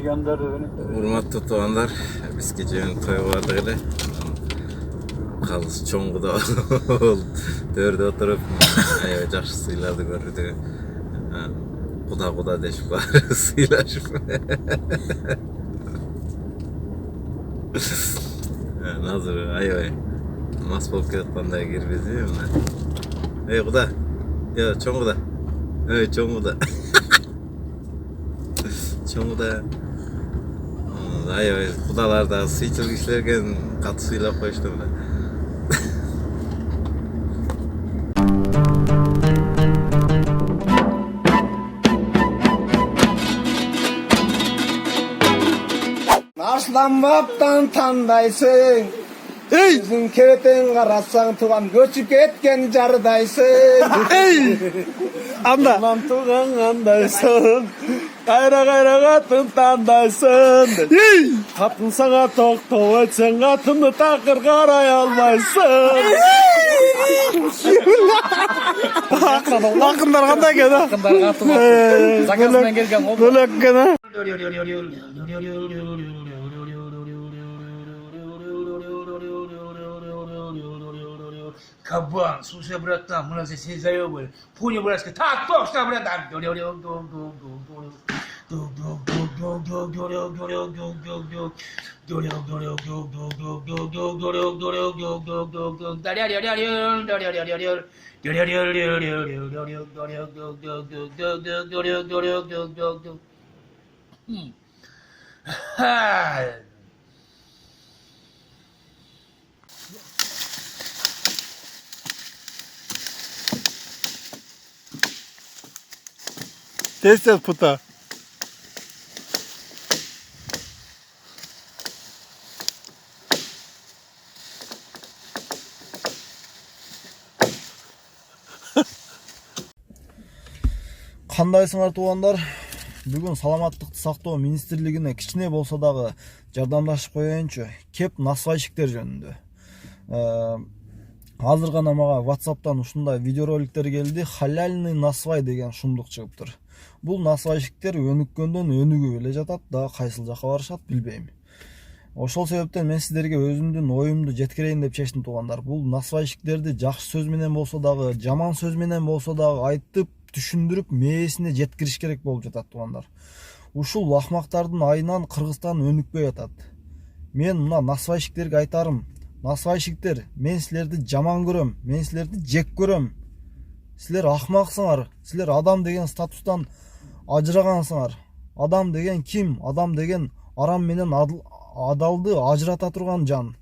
gönderdi beni. Hurmatlı tuğanlar, biz gecenin toyu vardı öyle. Kalız çoğungu da oldu. Dörde oturup жақсы сыйларды көрдік. Құда дешіп бар сыйлашып. Назыр аябай мас болып кеткандай кирбезби мына. Ey құда. Чоң құда. Чоң құда. Чоң құда. Аябай құдаларда сыйчыл кишилерге катуу сыйлап коюшту мына. Arslanmaptan tandaysın. Yüzün keveten karasan tuğan göçüp ketken jardaysın. Anda. Lan tuğan andaysın. Kayra katın tandaysın. Katın sana tokto etsen katını takır karay almaysın. Akınlar qanday ekan? Akınlar katı var. Zakasından gelgen o. Bölek ekan. Кабан, слушай, братан, мы нас здесь заебали. Пуня, братка, так, точно, братан. Tez puta. Кандайсыңар туугандар? Бүгүн саламаттыкты сактоо министрлигине кичине болсо дагы жардамдашып коеюнчу. Кеп насвайщиктер жөнүндө. Азыр гана мага WhatsApp'тан ушундай видеороликтер келди. Халяльный насвай деген шумдук чыгыптыр. Бул насвайщиктер өнүккөндөн өнүгүп эле жатат, дагы кайсыл жакка барышат билбейм. Ошол себептен мен сиздерге өзүмдүн оюмду жеткирейин деп чечтим туугандар. Бул насвайщиктерди жакшы сөз менен болсо дагы, жаман сөз менен болсо дагы айтып, түшүндүрүп, мээсине жеткириш керек болуп жатат туугандар. Ушул ахмактардын айынан Кыргызстан өнүкпөй жатат. Мен мына насвайщиктерге айтарым, насвайщиктер, мен силерди жаман көрөм, мен силерди жек көрөм. Силер ахмаксыңар, силер адам деген статустан ажырагансыңар. Адам деген ким? Адам деген арам менен адалды ажырата турган жан.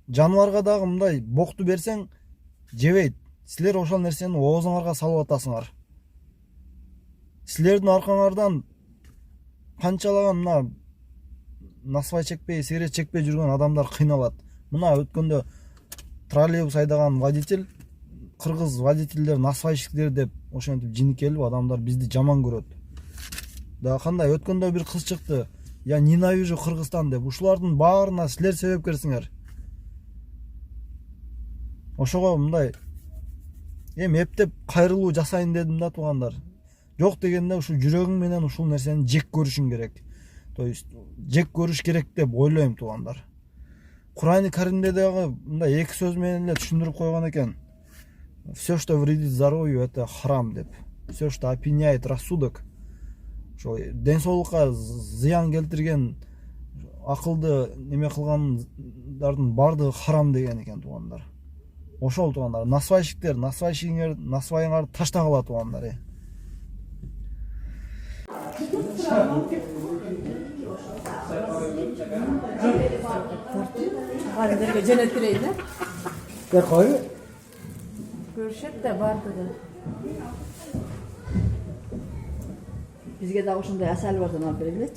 Жаныбарга дагы мындай бокту берсең жебейт. Силер ошол нерсени оозуңарга салып атасыңар. Силердин аркаңардан канчалаган мына насвай чекпей, сигарет чекпей жүргөн адамдар кыйналат. Мына өткөндө троллейбус айдаган водитель, кыргыз водительдер насвайщиктер деп ошентип жинекелип адамдар бизди жаман көрөт. Да кандай өткөндө бир кыз чыкты. Я ненавижу Кыргызстан деп. Ушулардын баарына силер себепкерсиңер. Ошого мындай эптеп кайрылуу жасайын дедим да туугандар. Жок дегенде ушу жүрөгүң менен ушул нерсени жек көрүшүң керек. То есть жек көрүш керек деп ойлойм туугандар. Кур'ан-ы Каримде дагы мындай эки сөз менен эле түшүндүрүп койгон экен. Все, что вредит здоровью, это харам деп. Все, что опьяняет рассудок, ошо ден соолукка зыян келтирген, акылды неме кылгандардын бардыгы харам деген экен туугандар. Ошол туугандар, насвайщиктер, насвайыңарды таштагыла туугандар. Halillerge cennetleydi. Ne koyu? Görüşet de vardı da. Bizge daha uşunda asal vardı ne yapabilirler?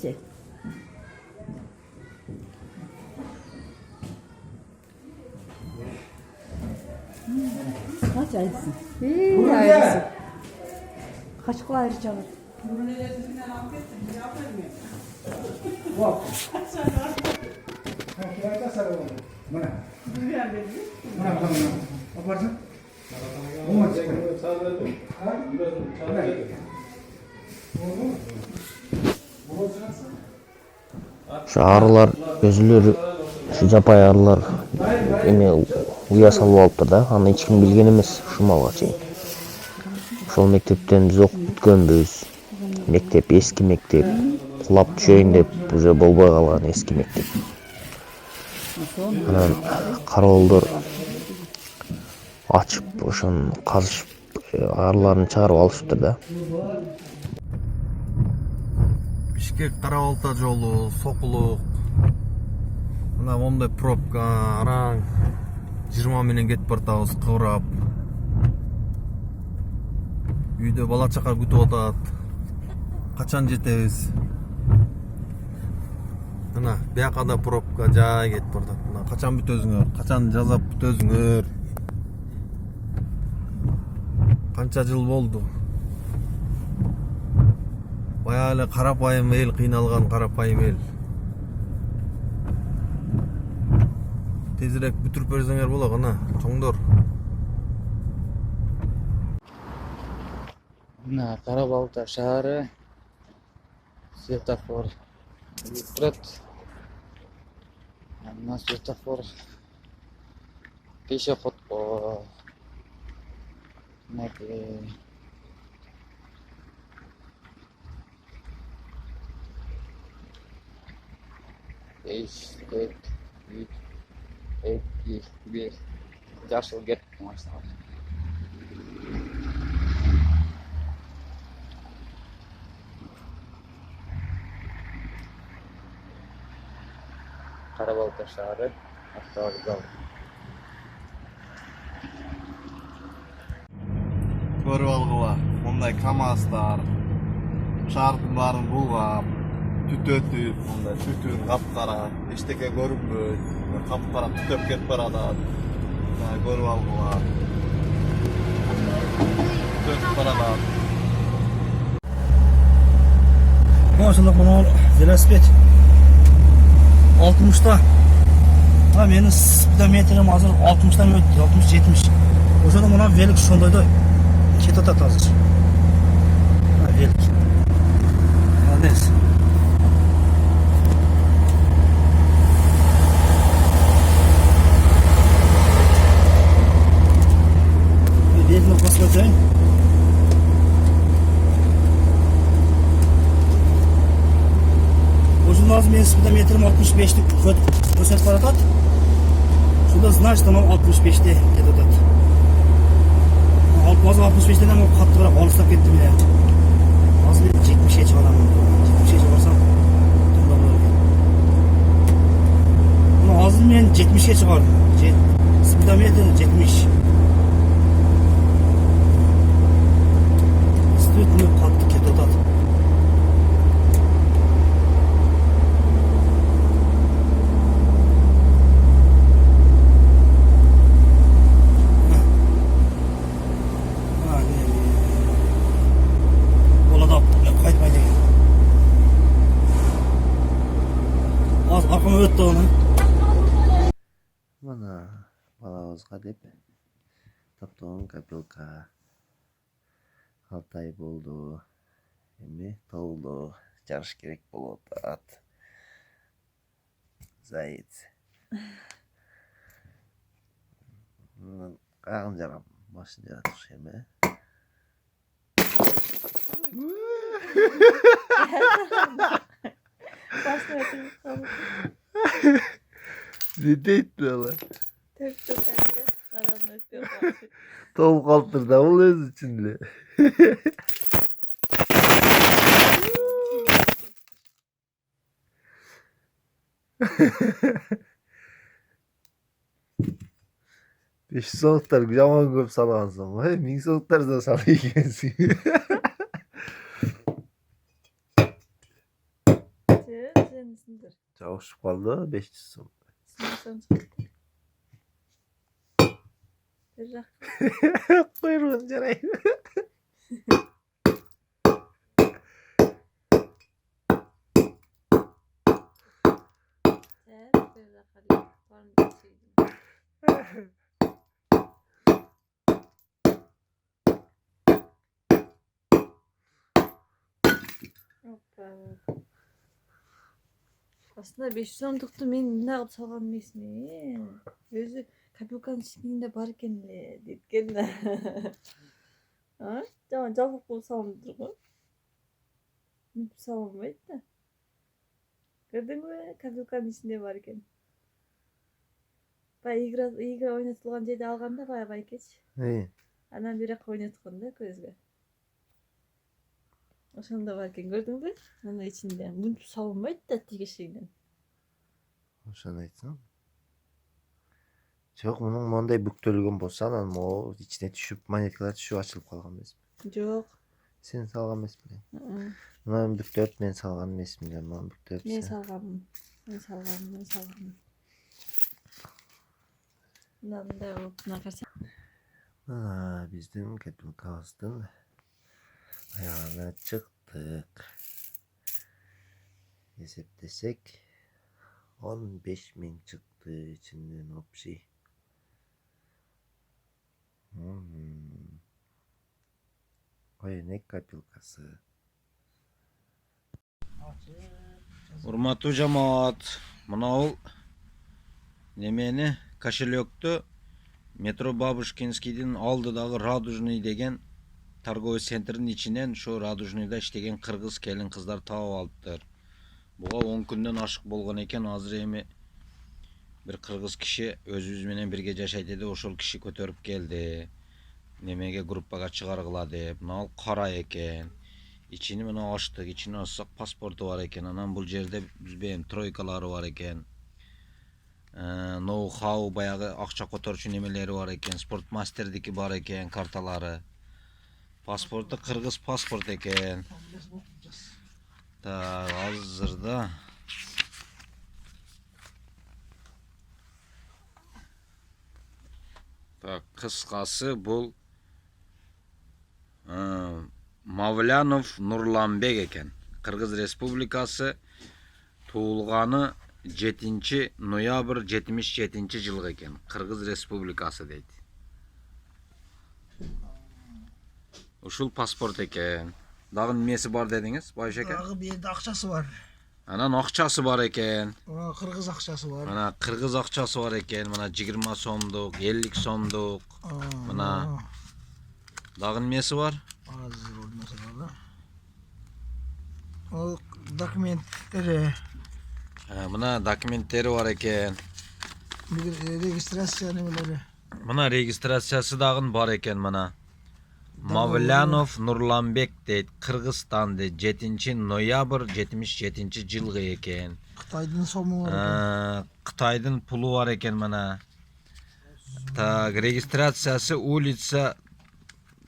Kaç ayrısın? İyi ayrısın. Kaç kıl ayrı çalır? Mana? Mana? Apa sih? Oh, jangan. Şu arılar, gözülür, şu japay arılar uya salып alыптыр da. Аны эч ким билген эмес ушул малга чейин. Ошол мектептен биз окуп бүткөнбүз. Мектеп эски мектеп. Кулап түшөйүн деп уже болбой калган эски мектеп. Анан кароолдор ачып, ошону казышып, арыларын чыгарып алышыптыр да. Бишкек Кара-Балта жолу, Сокулук. Мына мондай пробка, араң 20 менен кетип бартабыз кыбырап. Үйдө бала чака күтүп атат. Качан жетебиз? Мына бияка да пробка жай кетип бартат. Мына качан бүтөзүңөр? Качан жазап бүтөзүңөр? Канча жыл болду? Бая эле карапайым эл, кыйналган карапайым эл. Тезирээк бүтүрүп берсеңер болот, ана, чоңдор. Мына Кара-Балта шаары. Светофор турат. Мына светофор пешеходко. Мынакей. Beş, dört, üç, iki, bir. Жашыл кетип баштаган. Кара-Балта шаары, автовокзал. Көрүп алгыла, мондай КамАЗдар шаардын баарын булгап, түтөтүп, мондай түтүн капкара, эчтеке көрүнбөй, капкара түтөп кетип баратат. Көрүп алгыла. Түтөтүп баратат. Ошондо мына велосипед 60-та. Менин спидометрим азыр 60-тан өттү, 60-70. Ошондо мына велик ошондойдо кетип атат азыр. Велик. Молодец. Великни посмотрим. Ошондо азыр менин спидометрим 65-ти көрсөтүп баратат. Шунда значит, там 65-те кетип атат. Азыр 65-тен ам каттыраак алыстап кеттим эле. Азыр 70-ке чыгарам. 70-ке чыгарсам турда болот экен. Мына азыр мен 70-ке чыгардым. Спидометр 70. Стыдно катты кетип атат. Мына балабызга деп топтогон копилка 6 ай болду. Эми толду. Жарыш керек болуп атат. Зайыт. Кагын жарам, башын жаратыш эми. Ne deydi lan? Tol kaldır da oluyoruz içinde. Beş soğuklar yaman köp salansın. Hay min soğuklar da salıyor gelsin. Çavuşup kaldı 500 soğuk. Kuyruğun canayım. Aslında 500 сомдукту мен мына кылып салган эмесмин. Өзү копилканын ичинде бар экен эле деткен да. А? Жаман жабык кылып салынып го. Мынтип салынбайт да. Көрдүңбү? Копилканын ичинде бар экен. Игра ойнотулган жерде алганда баягы байкеч. Анан бирок ойноткон да көзгө. Ошондо бар экен, көрдүңбү? Анын ичинде мынтип салынбайт да тигишинен. Ошону айтсаң. Жок, мунун мондай бүктөлгөн болсо, анан могу ичине түшүп, монеткалар түшүп ачылып калган эмеспи? Жок. Сен салган эмеспи? Мына бүктөрүп мен салган эмесмин, мына бүктөрүп. Мен салгам. Мындай болуп накарса. Биздин копилкабыздын аягына чыктык. Эсептесек 15 000 чыкты ичинден общий. Ойнек копилкасы. Урматтуу жамаат, мынау немени кошелекту метро Бабушкинскийдин алдыдагы Радужный деген торговый центрдин ичинен ошо Радужныйда иштеген кыргыз келин кыздар таап алыптыр. Буга 10 күндөн ашык болгон экен. Азыр эми бир кыргыз киши өзүбүз менен бирге жашайт эди, ошол киши көтөрүп келди. Немеге группага чыгаргыла деп. Мына ал кара экен. Ичини мына ачтык, ичине ачсак паспорту бар экен. Анан бул жерде бизбен тройкалары бар экен. Ноу-хау баягы акча которчу немелери бар экен. Спортмастердики бар экен, карталары. Паспорту кыргыз паспорт экен. Так, азырда так, кыскасы бул Мавлянов Нурланбек экен. Кыргыз Республикасы, туулганы 7 ноябрь 77-жылы экен. Кыргыз Республикасы дейт. Ушул паспорт экен. Дагы немеси бар дедиңиз, Байыш экен? Дагы бир жерде акчасы бар. Анан акчасы бар экен. Кыргыз акчасы бар. Мына кыргыз акчасы бар экен. Мына 20 сомдук, 50 сомдук. Мына дагы немеси бар? Азыр болмаса да. Ол документтери. Мына документтери бар экен. Регистрация немелери. Мына регистрациясы дагы бар экен мына. Мавлянов Нурланбек дейт. Кыргызстанды 7 ноябрь 77-жылы экен. Кытайдын сому бар экен. Кытайдын пулу бар экен мына. Так, регистрациясы улица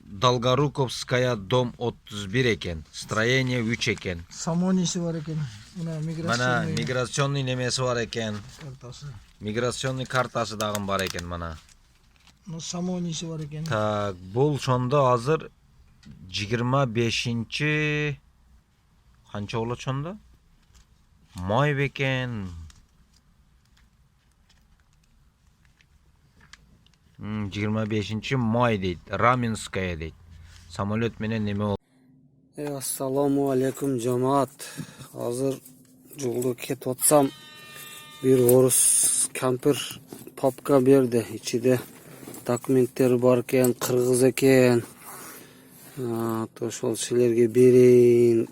Долгоруковская, дом 31 экен. Строение 3 экен. Самониси бар экен. Мына миграционный немеси бар экен. Картасы. Миграционный картасы дагы бар экен мына. Самониси бар экен. Так, бул шондо азыр 25 канча болот шондо? Май бекен. 25 май дейт. Раменская дейт. Самолет менен неме болду? Ассаламу алейкум жамаат. Азыр жолдо кетип атсам, бир орус кампир папка берди. Ичиде документтери бар экен, кыргыз экен. Ошол силерге берейин.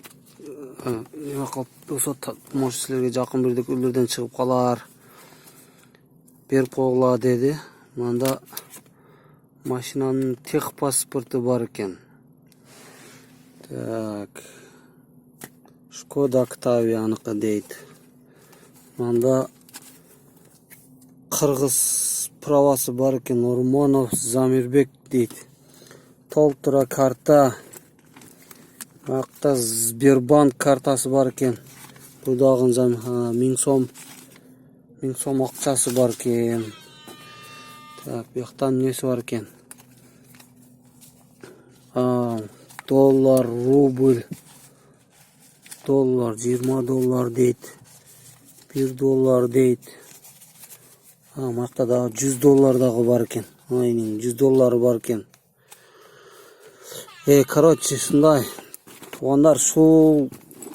Неме кылып болсо, может силерге жакын бирдек үйлөрдөн чыгып калар. Берип койгула деди. Мында машинанын техпаспорту бар экен. Так. Шкода Октавия аныкы дейт. Мында кыргыз правасы бар экен. Ормонов Замирбек дейт. Толтура карта. Акта Сбербанк картасы бар экен. Бул дагы 1000 сом. 1000 сом акчасы бар экен. Так, бияктан несі бар екен? Доллар, рубль. Доллар, 20 доллар дейт. 1 доллар дейт. Мақта да 100 доллар дағы бар екен. Айнын 100 доллары бар екен. Короче, шындай. Туғандар, шул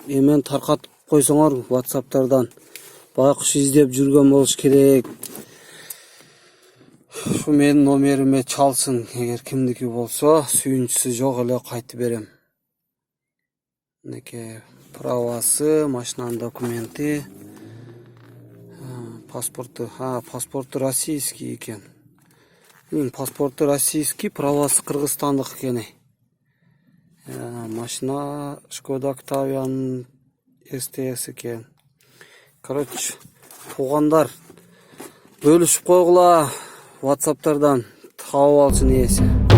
емен тарқатып қойсаңар WhatsApp-тардан. байкуш издеп жүргөн болуш керек. Ушу менин номериме чалсын, эгер кимдики болсо, сүйүнчүсү жок эле кайтып берем. Мынеке правасы, машинанын документи, паспорту, паспорту российский экен. Паспорту российский, правасы кыргызстандык экен. Машина Шкода Октавиянын СТС экен. Короче, туугандар, бөлүшүп койгула WhatsApp'тардан, табып алсын ээси.